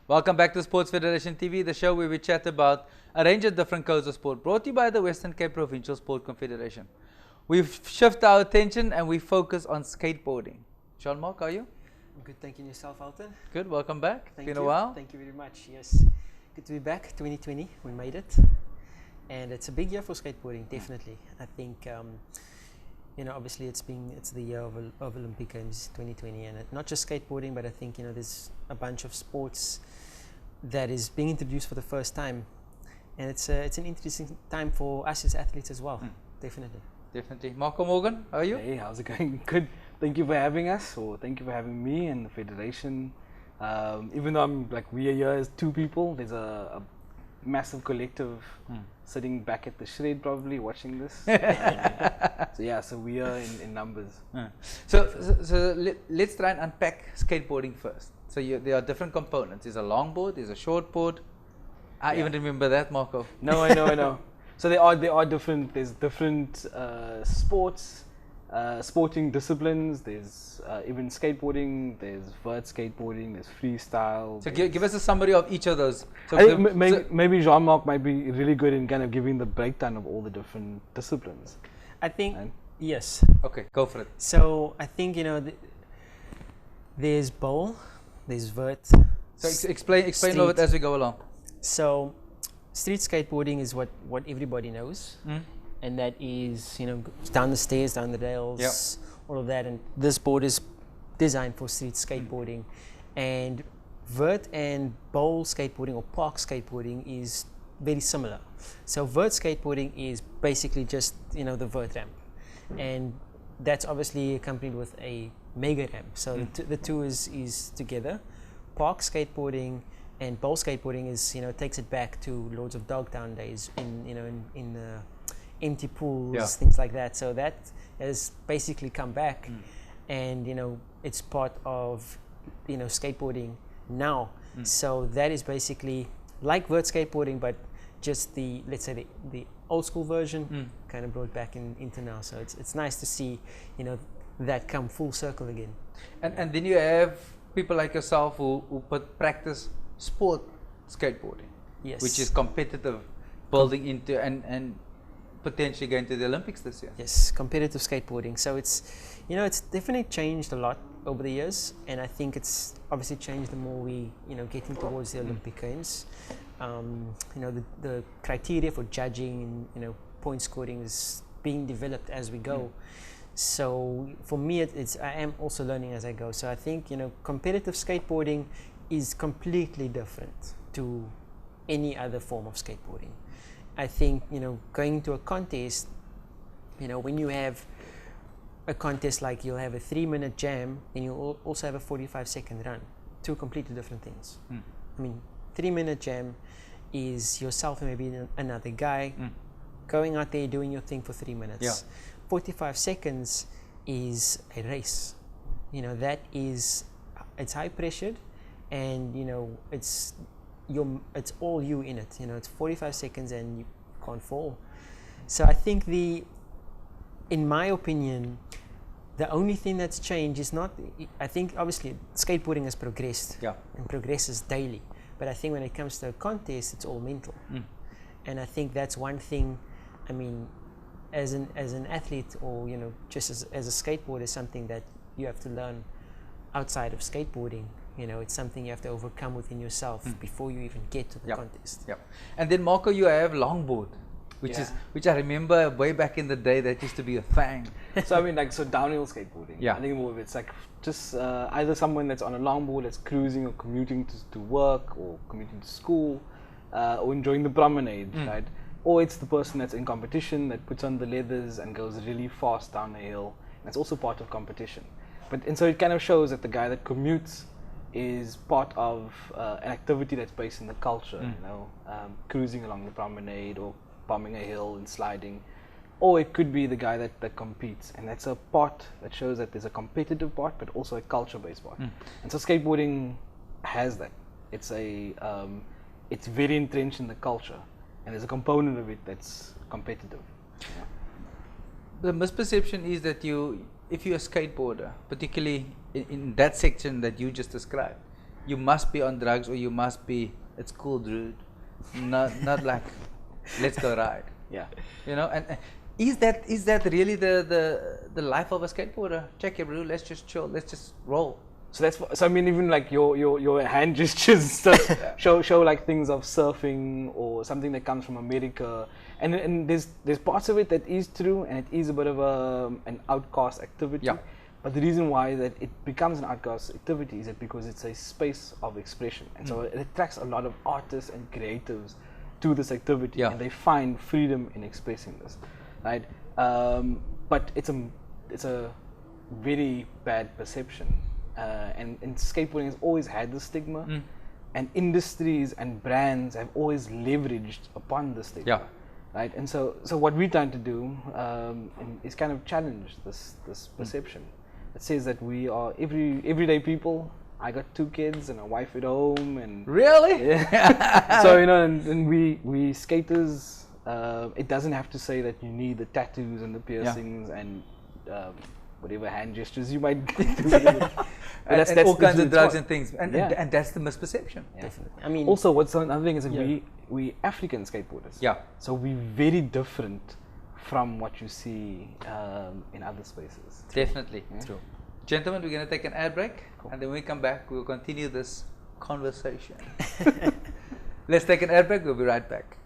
Welcome back to Sports Federation TV, the show where we chat about a range of different codes of sport brought to you by the Western Cape Provincial Sport Confederation. We've shifted our attention and we focus on skateboarding. Jean-marc, how are you? I'm good, thank you. And yourself, Alton? Good, welcome back. Thank Been you. a while. Thank you very much. Yes, good to be back. 2020, we made it, and it's a big year for skateboarding. Definitely, I think. Obviously it's the year of Olympic Games 2020, and not just skateboarding, but I think there's a bunch of sports that is being introduced for the first time, and it's an interesting time for us as athletes as well. Definitely. Marco Morgan, how are you? Hey, how's it going? Good. Thank you for having us, or thank you for having me and the Federation. Even though we are here as two people, there's a massive collective sitting back at the shred probably watching this. So we are in numbers. So let's try and unpack skateboarding first. So there are different components. There's a longboard, there's a shortboard. I even remember that, Marco. No, I know. So there are different. There's different sports, sporting disciplines. There's even skateboarding. There's vert skateboarding. There's freestyle. So give us a summary of each of those. So I think maybe Jean-marc might be really good in kind of giving the breakdown of all the different disciplines. I think yes. Okay, go for it. So I think there's bowl, there's vert. So explain a little bit as we go along. So street skateboarding is what everybody knows, and that is down the stairs, down the rails, all of that. And this board is designed for street skateboarding, and vert and bowl skateboarding or park skateboarding is very similar. So vert skateboarding is basically just the vert ramp, and that's obviously accompanied with a mega ramp. So the two is together. Park skateboarding and bowl skateboarding is takes it back to Lords of Dogtown days in empty pools, things like that. So that has basically come back, and it's part of skateboarding now. So that is basically like vert skateboarding, but just let's say the old school version kind of brought back into now. So it's nice to see that come full circle again. And then you have people like yourself who practice sport skateboarding, which is competitive, building into and potentially going to the Olympics this year. Yes, competitive skateboarding. So it's definitely changed a lot over the years, and I think it's obviously changed the more we getting towards the Olympic Games. The criteria for judging and point scoring is being developed as we go. So for me, I am also learning as I go. So I think competitive skateboarding is completely different to any other form of skateboarding. I think going into a contest, when you have a contest like you'll have a 3-minute jam and you'll also have a 45-second run, two completely different things. I mean, 3-minute jam is yourself and maybe another guy going out there doing your thing for 3 minutes. 45 seconds is a race. It's high pressured, and it's all you in it. It's 45 seconds and you can't fall. So I think in my opinion, the only thing that's changed is not. I think obviously skateboarding has progressed and progresses daily. But I think when it comes to a contest, it's all mental, and I think that's one thing. I mean, as an athlete, or just as a skateboarder, something that you have to learn outside of skateboarding. It's something you have to overcome within yourself before you even get to the contest. And then Marco, you have longboard, which I remember way back in the day that used to be a thing. So I mean, downhill skateboarding. I think more of it's like just either someone that's on a longboard that's cruising or commuting to work or commuting to school, or enjoying the promenade, right? Or it's the person that's in competition that puts on the leathers and goes really fast down a hill. That's also part of competition. And so it kind of shows that the guy that commutes is part of an activity that's based in the culture, cruising along the promenade or bombing a hill and sliding. Or it could be the guy that competes, and that's a part that shows that there's a competitive part but also a culture-based part. And so skateboarding has that. It's very entrenched in the culture, and there's a component of it that's competitive. The misperception is that if you're a skateboarder, particularly in that section that you just described, you must be on drugs or you must be, it's cool, dude. Not like, let's go ride. Yeah. You know, and is that really the life of a skateboarder? Check it, bro. Let's just chill. Let's just roll. So I mean, even like your hand gestures stuff show like things of surfing or something that comes from America, and there's parts of it that is true, and it is a bit of an outcast activity. Yeah. But the reason why that it becomes an outcast activity is that because it's a space of expression, and so it attracts a lot of artists and creatives to this activity, and they find freedom in expressing this, right? But it's a very bad perception. And skateboarding has always had this stigma, and industries and brands have always leveraged upon this stigma, right? And so what we're trying to do is kind of challenge this perception. It says that we are everyday people. I got 2 kids and a wife at home, and really, so you know, and we skaters. It doesn't have to say that you need the tattoos and the piercings and whatever hand gestures you might do. and all kinds of drugs and things, and that's the misperception. Definitely. I mean, also what's another thing is that we African skateboarders. Yeah. So we're very different from what you see in other spaces. Definitely. True. Gentlemen, we're going to take an ad break, and then when we come back, we'll continue this conversation. Let's take an ad break. We'll be right back.